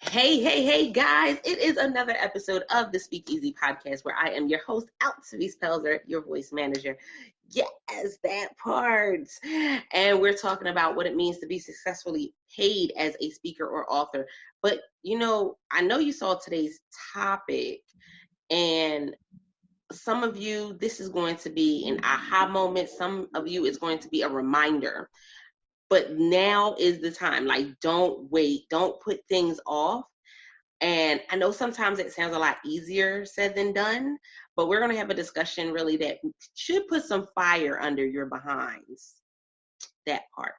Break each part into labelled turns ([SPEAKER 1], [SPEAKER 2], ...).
[SPEAKER 1] Hey, guys. It is another episode of the Speakeasy Podcast where I am your host, Altavis Pelzer, your voice manager. Yes, that part. And we're talking about what it means to be successfully paid as a speaker or author. But, I know you saw today's topic, and some of you, this is going to be an aha moment. Some of you, it's going to be a reminder. But now is the time. Like, don't wait. Don't put things off. And I know sometimes it sounds a lot easier said than done, but we're going to have a discussion really that should put some fire under your behinds, that part,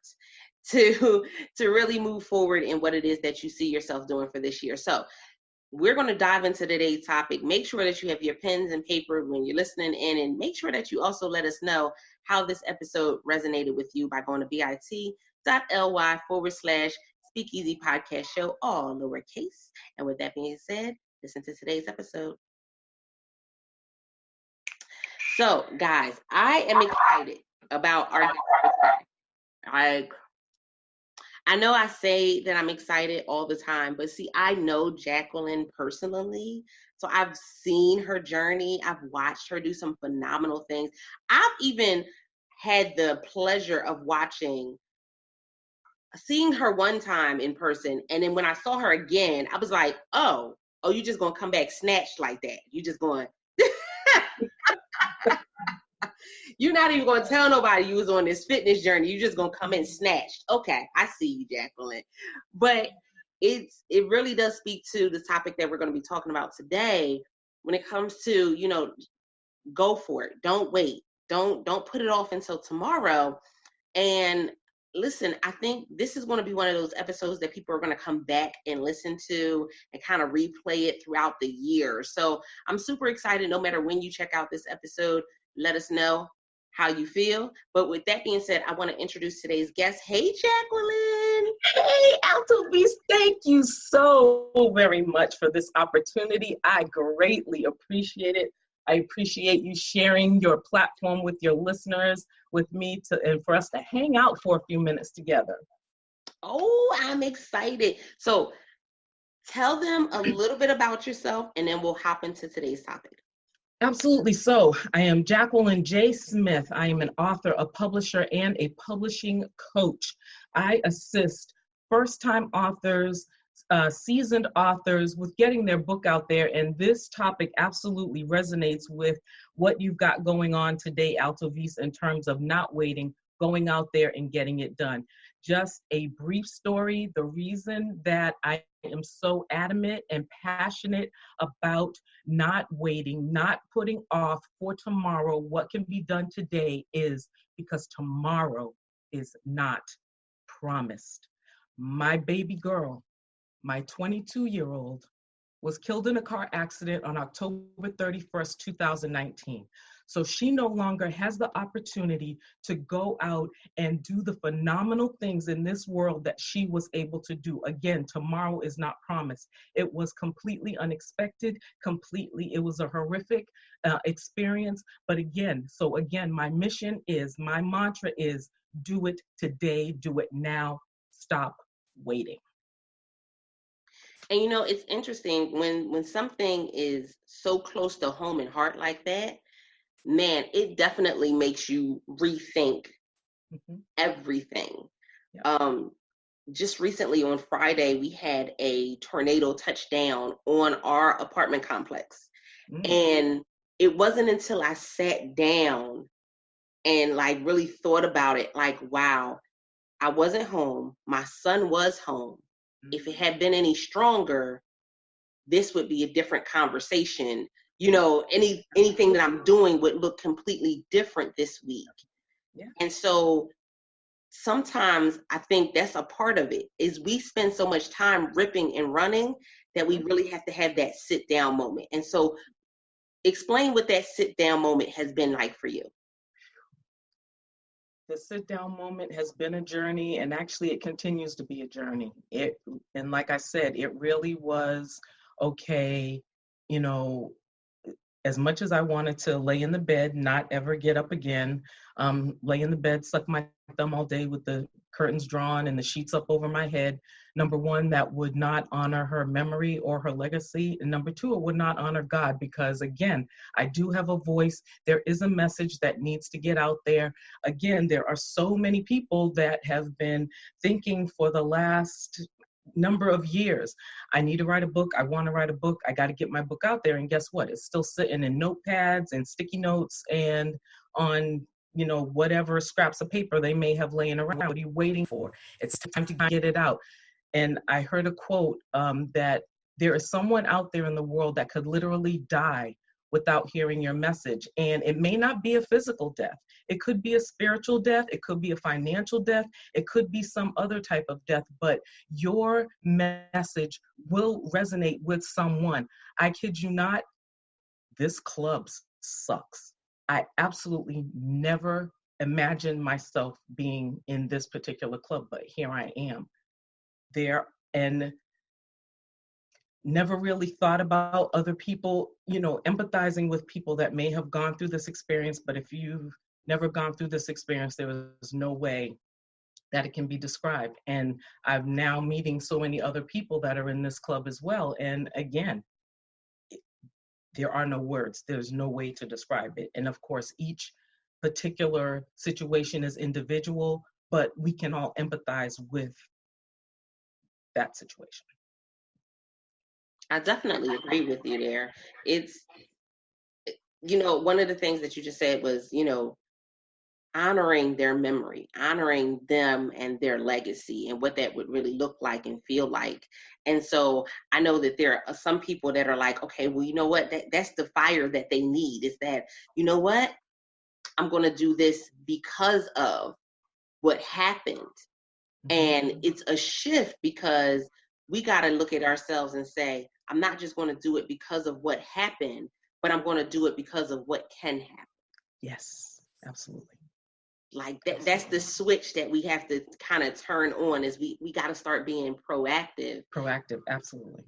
[SPEAKER 1] to really move forward in what it is that you see yourself doing for this year. So we're going to dive into today's topic. Make sure that you have your pens and paper when you're listening in, and make sure that you also let us know how this episode resonated with you by going to bit.ly/Speakeasy Podcast Show, all lowercase. And with that being said, listen to today's episode. So, guys, I am excited about our I know I say that I'm excited all the time, but see, I know Jacqueline personally. So I've seen her journey. I've watched her do some phenomenal things. I've even had the pleasure of seeing her one time in person. And then when I saw her again, I was like, oh, you just going to come back snatched like that. You just going, you're not even going to tell nobody you was on this fitness journey. You just going to come in snatched. Okay, I see you, Jacqueline. But it really does speak to the topic that we're going to be talking about today when it comes to, go for it. Don't wait. Don't put it off until tomorrow. And listen, I think this is going to be one of those episodes that people are going to come back and listen to and kind of replay it throughout the year. So I'm super excited. No matter when you check out this episode, let us know how you feel. But with that being said, I want to introduce today's guest. Hey, Jacqueline.
[SPEAKER 2] Hey, Altavis, thank you so very much for this opportunity. I greatly appreciate it. I appreciate you sharing your platform with your listeners, with me, and for us to hang out for a few minutes together.
[SPEAKER 1] Oh, I'm excited. So tell them a little bit about yourself, and then we'll hop into today's topic.
[SPEAKER 2] Absolutely. So I am Jacqueline J. Smith. I am an author, a publisher, and a publishing coach. I assist first-time authors, seasoned authors with getting their book out there. And this topic absolutely resonates with what you've got going on today, Altavis, in terms of not waiting, going out there and getting it done. Just a brief story. The reason that I am so adamant and passionate about not waiting, not putting off for tomorrow what can be done today is because tomorrow is not promised. My baby girl, my 22-year-old, was killed in a car accident on October 31st, 2019. So she no longer has the opportunity to go out and do the phenomenal things in this world that she was able to do. Again, tomorrow is not promised. It was completely unexpected, it was a horrific experience. But again, my my mantra is, do it today, do it now, stop waiting.
[SPEAKER 1] And it's interesting when something is so close to home and heart like that, man, it definitely makes you rethink everything. Yeah. Just recently on Friday, we had a tornado touchdown on our apartment complex. And it wasn't until I sat down and really thought about it, wow, I wasn't home. My son was home. If it had been any stronger, this would be a different conversation. Anything that I'm doing would look completely different this week. Yeah. And so sometimes I think that's a part of it, is we spend so much time ripping and running that we really have to have that sit down moment. And so explain what that sit down moment has been like for you.
[SPEAKER 2] The sit down moment has been a journey, and actually it continues to be a journey. And like I said, it really was okay, as much as I wanted to lay in the bed, not ever get up again, lay in the bed, suck my thumb all day with the curtains drawn and the sheets up over my head, Number one, that would not honor her memory or her legacy. And number two, it would not honor God, because again, I do have a voice. There is a message that needs to get out there. Again, there are so many people that have been thinking for the last number of years, I need to write a book. I want to write a book. I got to get my book out there. And guess what? It's still sitting in notepads and sticky notes and on, whatever scraps of paper they may have laying around. What are you waiting for? It's time to get it out. And I heard a quote that there is someone out there in the world that could literally die without hearing your message. And it may not be a physical death. It could be a spiritual death. It could be a financial death. It could be some other type of death, but your message will resonate with someone. I kid you not, this club sucks. I absolutely never imagined myself being in this particular club, but here I am there, and never really thought about other people, empathizing with people that may have gone through this experience. But if you've never gone through this experience, there is no way that it can be described. And I'm now meeting so many other people that are in this club as well. And again, there are no words. There's no way to describe it. And of course, each particular situation is individual, but we can all empathize with that situation.
[SPEAKER 1] I definitely agree with you there. It's, one of the things that you just said was, honoring their memory, honoring them and their legacy and what that would really look like and feel like. And so I know that there are some people that are like, okay, well, you know what, that's the fire that they need, is that, you know what, I'm going to do this because of what happened. And it's a shift, because we got to look at ourselves and say, I'm not just going to do it because of what happened, but I'm going to do it because of what can happen.
[SPEAKER 2] Yes, absolutely.
[SPEAKER 1] Like that's the switch that we have to kind of turn on, is we got to start being proactive.
[SPEAKER 2] Proactive, absolutely.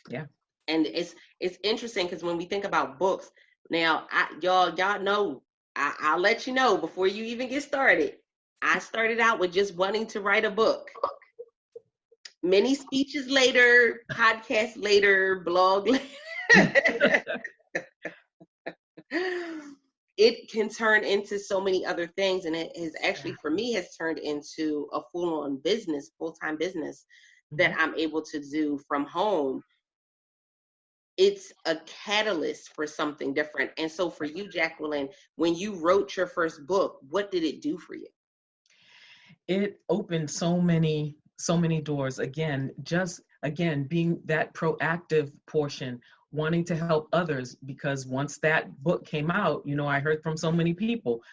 [SPEAKER 2] Yeah.
[SPEAKER 1] And it's interesting, because when we think about books, now y'all know, I'll let you know before you even get started. I started out with just wanting to write a book. Many speeches later, podcast later, blog later. It can turn into so many other things. And it has actually, for me, has turned into a full-on business, full-time business that I'm able to do from home. It's a catalyst for something different. And so for you, Jacqueline, when you wrote your first book, what did it do for you?
[SPEAKER 2] It opened so many doors. Again, being that proactive portion, wanting to help others, because once that book came out, I heard from so many people,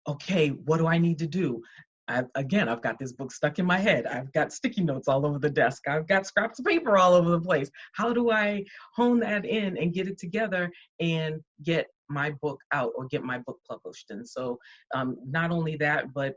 [SPEAKER 2] okay, what do I need to do? I've got this book stuck in my head. I've got sticky notes all over the desk. I've got scraps of paper all over the place. How do I hone that in and get it together and get my book out or get my book published? And so not only that, but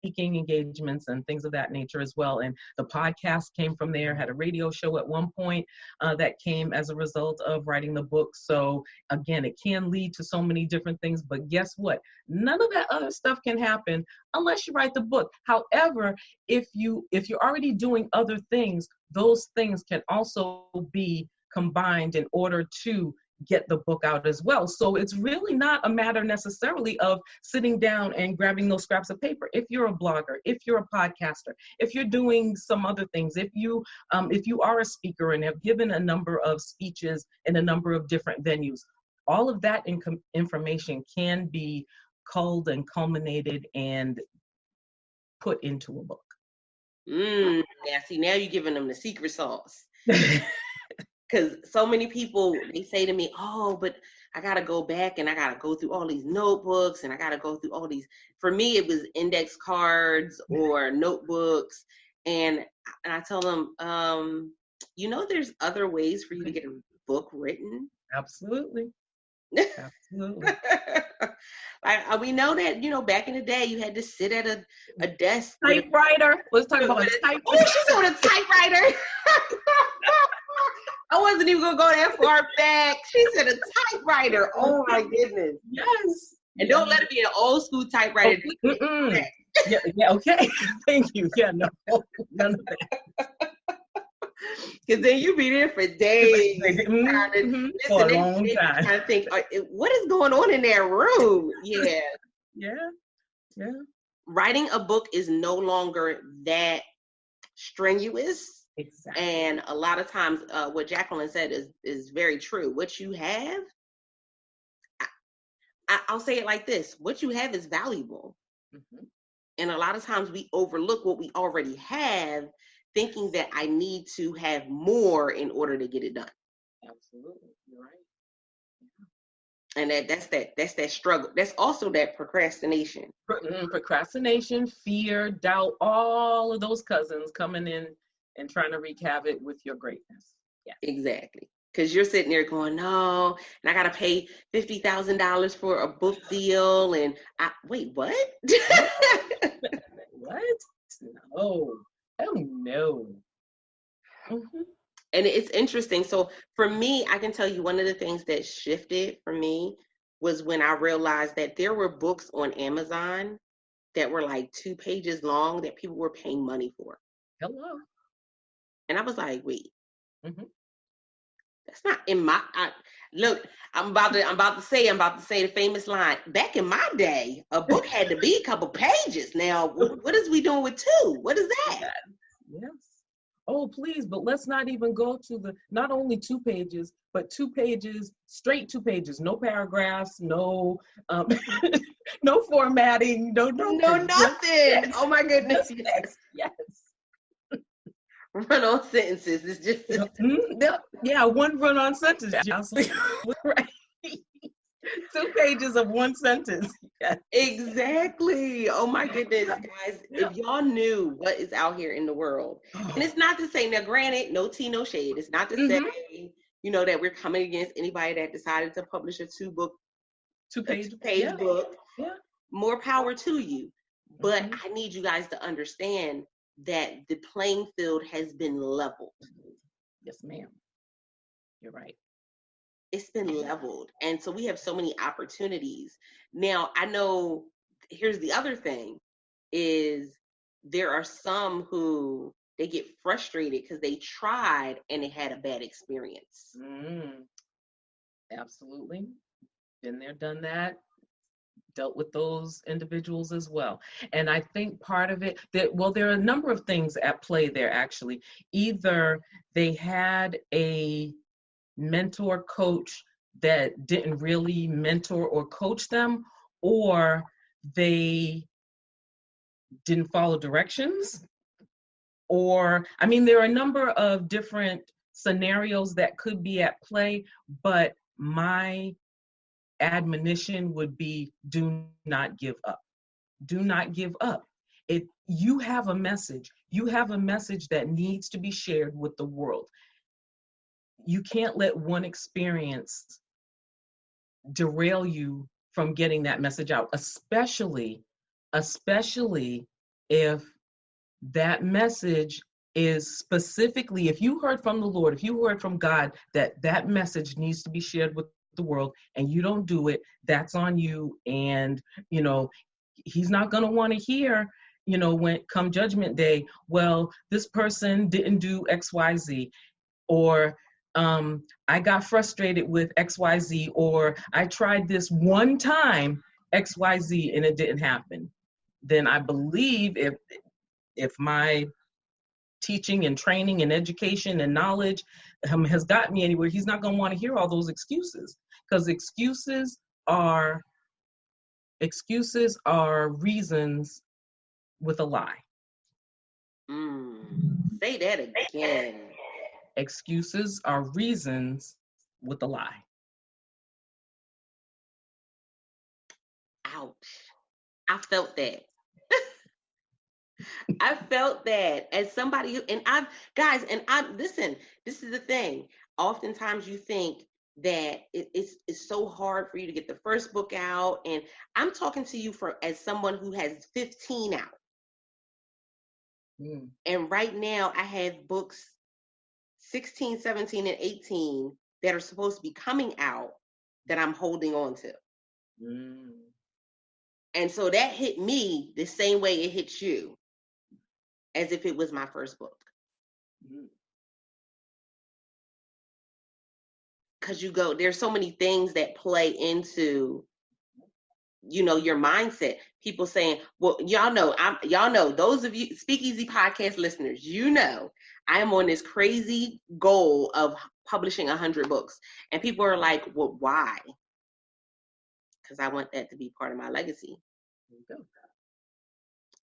[SPEAKER 2] speaking engagements and things of that nature as well. And the podcast came from there. Had a radio show at one point that came as a result of writing the book. So again, it can lead to so many different things, but guess what? None of that other stuff can happen unless you write the book. However, if you're already doing other things, those things can also be combined in order to get the book out as well. So it's really not a matter necessarily of sitting down and grabbing those scraps of paper. If you're a blogger, if you're a podcaster, if you're doing some other things, if you are a speaker and have given a number of speeches in a number of different venues, all of that information can be culled and culminated and put into a book.
[SPEAKER 1] Yeah, see, now you're giving them the secret sauce. Because so many people, they say to me, oh, but I got to go back and I got to go through all these notebooks and I got to go through all these. For me, it was index cards or notebooks. And I tell them, there's other ways for you to get a book written.
[SPEAKER 2] Absolutely. Absolutely.
[SPEAKER 1] We know that, back in the day, you had to sit at a desk.
[SPEAKER 2] Typewriter. Let's talk about a typewriter.
[SPEAKER 1] Oh, she's on a typewriter. I wasn't even going to go that far back. She said a typewriter. Oh, my goodness.
[SPEAKER 2] Yes.
[SPEAKER 1] And don't let it be an old school typewriter.
[SPEAKER 2] Yeah, okay. Thank you. Yeah, no, none of that.
[SPEAKER 1] Because then you be there for days.
[SPEAKER 2] For a long time.
[SPEAKER 1] Trying to think, what is going on in that room? Yeah.
[SPEAKER 2] Yeah.
[SPEAKER 1] Writing a book is no longer that strenuous.
[SPEAKER 2] Exactly.
[SPEAKER 1] And a lot of times what Jacqueline said is very true. What you have, I'll say it like this. What you have is valuable. Mm-hmm. And a lot of times we overlook what we already have, thinking that I need to have more in order to get it done.
[SPEAKER 2] Absolutely. You're right.
[SPEAKER 1] Yeah. And that's that struggle. That's also that procrastination.
[SPEAKER 2] Procrastination, fear, doubt, all of those cousins coming in and trying to wreak havoc with your greatness. Yeah.
[SPEAKER 1] Exactly. Because you're sitting there going, no, and I got to pay $50,000 for a book deal. And wait, what?
[SPEAKER 2] What? No. Oh, no.
[SPEAKER 1] Mm-hmm. And it's interesting. So for me, I can tell you one of the things that shifted for me was when I realized that there were books on Amazon that were like 2 pages long that people were paying money for.
[SPEAKER 2] Hello.
[SPEAKER 1] And I was like, wait. Mm-hmm. That's not in my look. I'm about to say the famous line. Back in my day, a book had to be a couple pages. Now, what is we doing with 2? What is that?
[SPEAKER 2] Yes. Oh, please, but let's not even go to not only 2 pages, but 2 pages, straight 2 pages, no paragraphs, no, no formatting, no
[SPEAKER 1] nothing.
[SPEAKER 2] Yes.
[SPEAKER 1] Oh my goodness.
[SPEAKER 2] Yes.
[SPEAKER 1] Run-on sentences. It's just
[SPEAKER 2] yeah, one run-on sentence. Right. 2 pages of one sentence. Yes.
[SPEAKER 1] Exactly. Oh my goodness, guys! If y'all knew what is out here in the world, and it's not to say, now granted, no tea, no shade. It's not to say, that we're coming against anybody that decided to publish a 2-page book.
[SPEAKER 2] Yeah.
[SPEAKER 1] More power to you. But I need you guys to understand that the playing field has been leveled.
[SPEAKER 2] Yes, ma'am. You're right.
[SPEAKER 1] It's been leveled. And so we have so many opportunities. Now, I know, here's the other thing, is there are some who they get frustrated because they tried and they had a bad experience.
[SPEAKER 2] Absolutely. Been there, done that. Dealt with those individuals as well. And I think part of it, there are a number of things at play there, actually. Either they had a mentor coach that didn't really mentor or coach them, or they didn't follow directions, or, there are a number of different scenarios that could be at play, but my admonition would be, do not give up. Do not give up. If you have a message, that needs to be shared with the world. You can't let one experience derail you from getting that message out, especially if that message is specifically, if you heard from the Lord, if you heard from God that message needs to be shared with the world and you don't do it, that's on you. And, he's not going to want to hear, when come judgment day, well, this person didn't do XYZ, or I got frustrated with XYZ, or I tried this one time XYZ and it didn't happen. Then I believe if my teaching and training and education and knowledge has gotten me anywhere, he's not going to want to hear all those excuses, because excuses are reasons with a lie.
[SPEAKER 1] Say that again.
[SPEAKER 2] Excuses are reasons with a lie.
[SPEAKER 1] Ouch. I felt that. I felt that as somebody, and listen, this is the thing. Oftentimes you think that it's so hard for you to get the first book out. And I'm talking to you as someone who has 15 out. And right now I have books 16, 17, and 18 that are supposed to be coming out that I'm holding on to. And so that hit me the same way it hits you, as if it was my first book. because there's so many things that play into, your mindset. People saying, well, y'all know, those of you Speakeasy podcast listeners, I am on this crazy goal of publishing 100 books. And people are like, well, why? Because I want that to be part of my legacy.
[SPEAKER 2] There you go.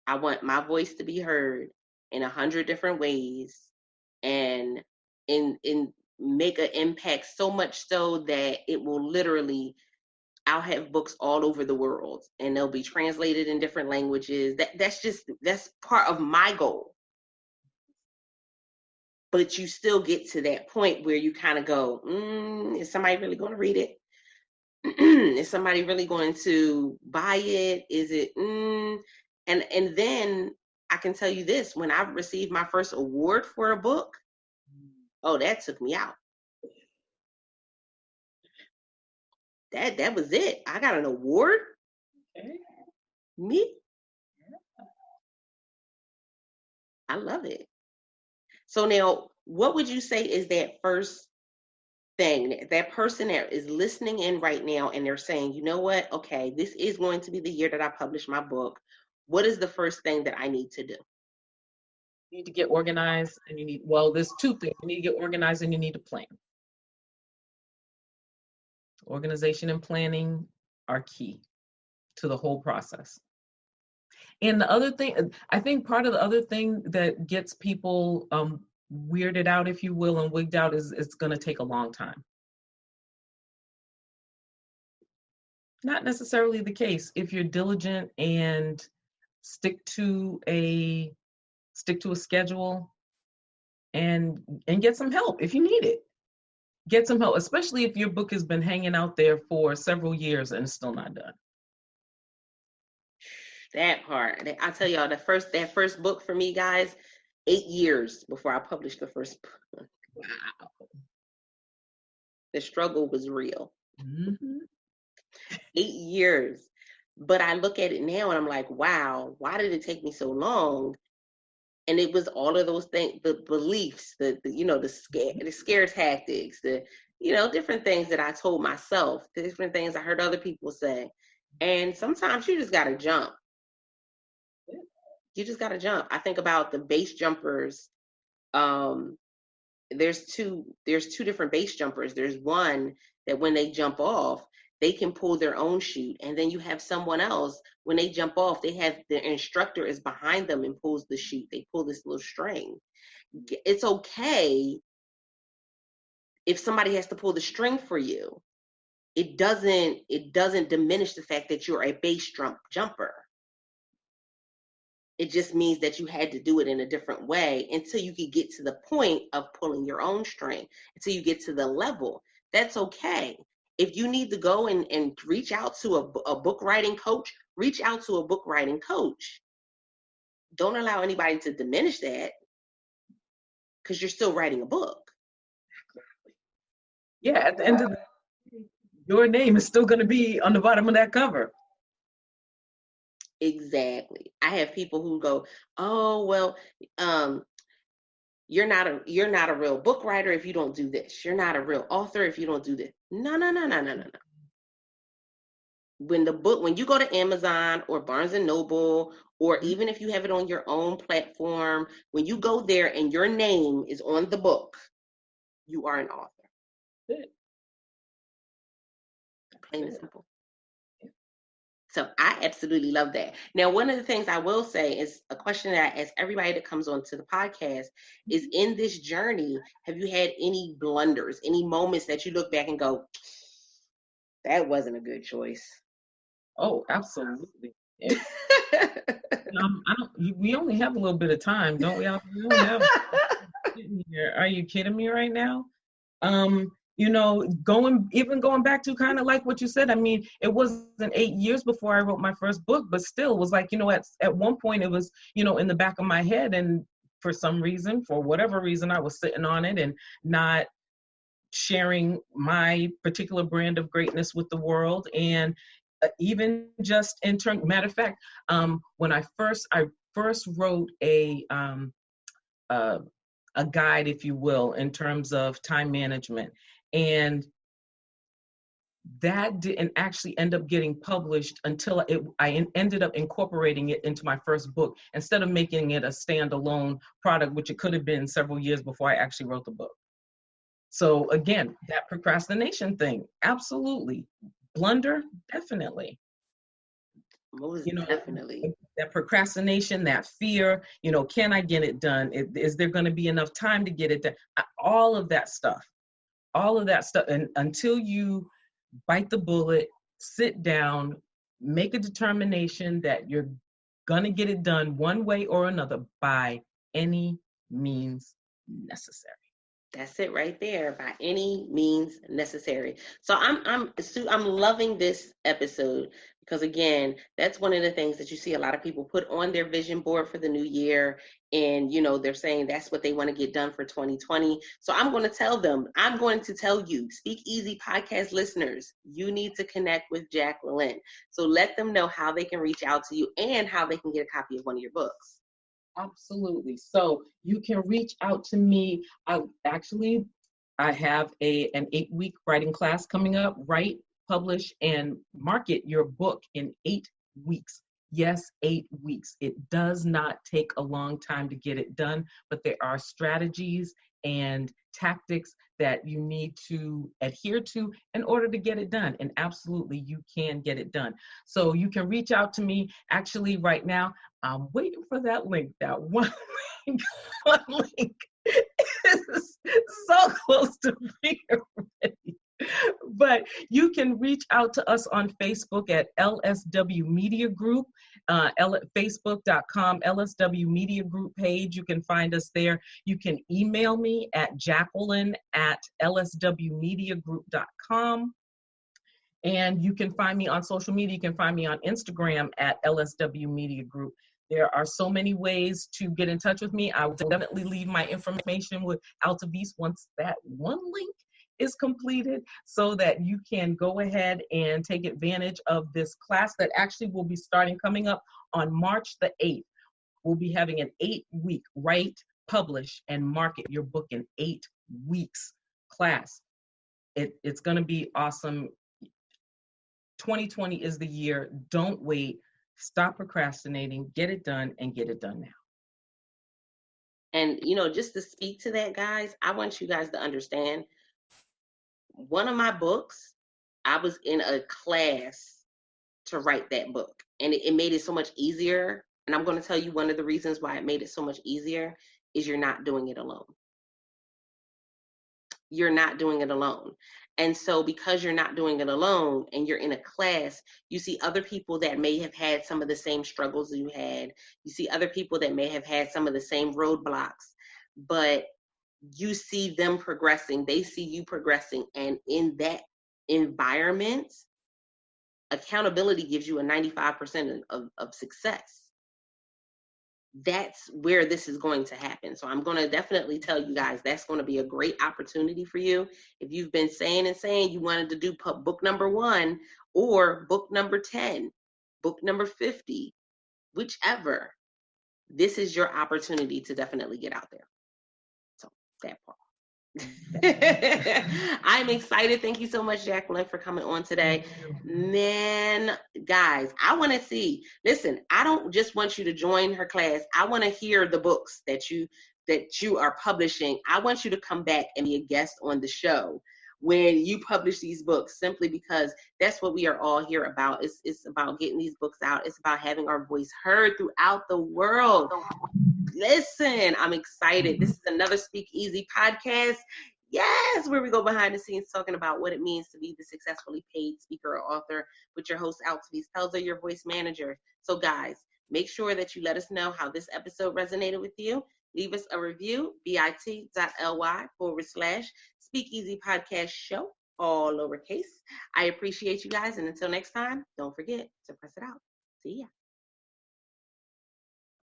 [SPEAKER 1] I want my voice to be heard in 100 different ways and in make an impact, so much so that it will literally, I'll have books all over the world and they'll be translated in different languages. That's part of my goal. But you still get to that point where you kind of go, is somebody really going to read it? Is somebody really going to buy it? Is it, and then I can tell you this, when I received my first award for a book, oh, that took me out. That was it. I got an award.
[SPEAKER 2] Okay.
[SPEAKER 1] Me? I love it. So now, what would you say is that first thing, that person that is listening in right now and they're saying, you know what? Okay, this is going to be the year that I publish my book. What is the first thing that I need to do?
[SPEAKER 2] You need to get organized, and there's two things. You need to get organized and you need to plan. Organization and planning are key to the whole process. And the other thing, I think part of the other thing that gets people weirded out, if you will, and wigged out is it's going to take a long time. Not necessarily the case if you're diligent and stick to a schedule and get some help if you need it. Get some help, especially if your book has been hanging out there for several years and it's still not done.
[SPEAKER 1] That part. I tell y'all, that first book for me, guys, 8 years before I published the first book. Wow. The struggle was real. 8 years. But I look at it now and I'm like, wow, why did it take me so long? And it was all of those things, the beliefs, the scare tactics, the different things that I told myself, the different things I heard other people say. And sometimes you just gotta jump. You just gotta jump. I think about the base jumpers. There's two different base jumpers. There's one that when they jump off, they can pull their own chute. And then you have someone else, when they jump off, the instructor is behind them and pulls the chute. They pull this little string. It's okay if somebody has to pull the string for you. It doesn't diminish the fact that you're a base jumper. It just means that you had to do it in a different way until you could get to the point of pulling your own string, until you get to the level. That's okay. If you need to go and reach out to a book writing coach, reach out to a book writing coach. Don't allow anybody to diminish that, because you're still writing a book.
[SPEAKER 2] Yeah, at the end of the day, your name is still going to be on the bottom of that cover.
[SPEAKER 1] Exactly. I have people who go, oh, well, you're not a real book writer if you don't do this. You're not a real author if you don't do this. No. When you go to Amazon or Barnes and Noble, or even if you have it on your own platform, when you go there and your name is on the book, you are an author.
[SPEAKER 2] Good.
[SPEAKER 1] Plain and simple. So I absolutely love that. Now, one of the things I will say is a question that I ask everybody that comes onto the podcast is, in this journey, have you had any blunders, any moments that you look back and go, that wasn't a good choice?
[SPEAKER 2] Oh, absolutely. Yeah. We only have a little bit of time, don't we? We only have Are you kidding me right now? Going back to kind of like what you said, I mean, it wasn't 8 years before I wrote my first book, but still was like, at one point it was, in the back of my head, and for whatever reason, I was sitting on it and not sharing my particular brand of greatness with the world. And even just matter of fact, when I first wrote a guide, if you will, in terms of time management. And that didn't actually end up getting published until I ended up incorporating it into my first book instead of making it a standalone product, which it could have been several years before I actually wrote the book. So again, that procrastination thing, absolutely. Blunder, definitely.
[SPEAKER 1] Most
[SPEAKER 2] You know,
[SPEAKER 1] definitely.
[SPEAKER 2] that procrastination, that fear, can I get it done? Is there going to be enough time to get it done? All of that stuff. And until you bite the bullet, sit down, make a determination that you're going to get it done one way or another by any means necessary.
[SPEAKER 1] That's it right there, by any means necessary. So I'm loving this episode because again, that's one of the things that you see a lot of people put on their vision board for the new year, and they're saying that's what they want to get done for 2020. So I'm going to tell you, Speak Easy podcast listeners, you need to connect with Jacqueline. So let them know how they can reach out to you and how they can get a copy of one of your books.
[SPEAKER 2] Absolutely. So you can reach out to me. I have an 8-week writing class coming up. Write, publish, and market your book in 8 weeks. Yes, 8 weeks. It does not take a long time to get it done, but there are strategies and tactics that you need to adhere to in order to get it done. And absolutely, you can get it done. So you can reach out to me. Actually, right now, I'm waiting for that link. That one link is so close to being ready. But you can reach out to us on Facebook at LSW Media Group, facebook.com LSW Media Group page. You can find us there. You can email me at Jacqueline@lswmediagroup.com. And you can find me on social media. You can find me on Instagram at LSW Media Group. There are so many ways to get in touch with me. I will definitely leave my information with Altavis once that one link is completed so that you can go ahead and take advantage of this class that actually will be coming up on March the 8th. We'll be having an 8-week write, publish, and market your book in 8 weeks class. It's going to be awesome. 2020 is the year. Don't wait. Stop procrastinating. Get it done and get it done now.
[SPEAKER 1] And, just to speak to that, guys, I want you guys to understand, one of my books, I was in a class to write that book, and it made it so much easier. And I'm going to tell you one of the reasons why it made it so much easier is you're not doing it alone. You're not doing it alone. And so because you're not doing it alone and you're in a class, you see other people that may have had some of the same struggles you had. You see other people that may have had some of the same roadblocks, but you see them progressing. They see you progressing. And in that environment, accountability gives you a 95% of success. That's where this is going to happen. So I'm going to definitely tell you guys that's going to be a great opportunity for you. If you've been saying you wanted to do book number 1 or book number 10, book number 50, whichever, this is your opportunity to definitely get out there. So that part. I'm excited. Thank you so much, Jacqueline, for coming on today. Man, guys, I want to see. Listen, I don't just want you to join her class. I want to hear the books that you are publishing. I want you to come back and be a guest on the show when you publish these books, simply because that's what we are all here about. It's about getting these books out. It's about having our voice heard throughout the world. Listen, I'm excited. This is another Speak Easy podcast. Yes, where we go behind the scenes talking about what it means to be the successfully paid speaker or author with your host, Altavis Pelzer, your voice manager. So guys, make sure that you let us know how this episode resonated with you. Leave us a review, bit.ly/Speak Easy Podcast Show, all lowercase. I appreciate you guys. And until next time, don't forget to press it out. See ya.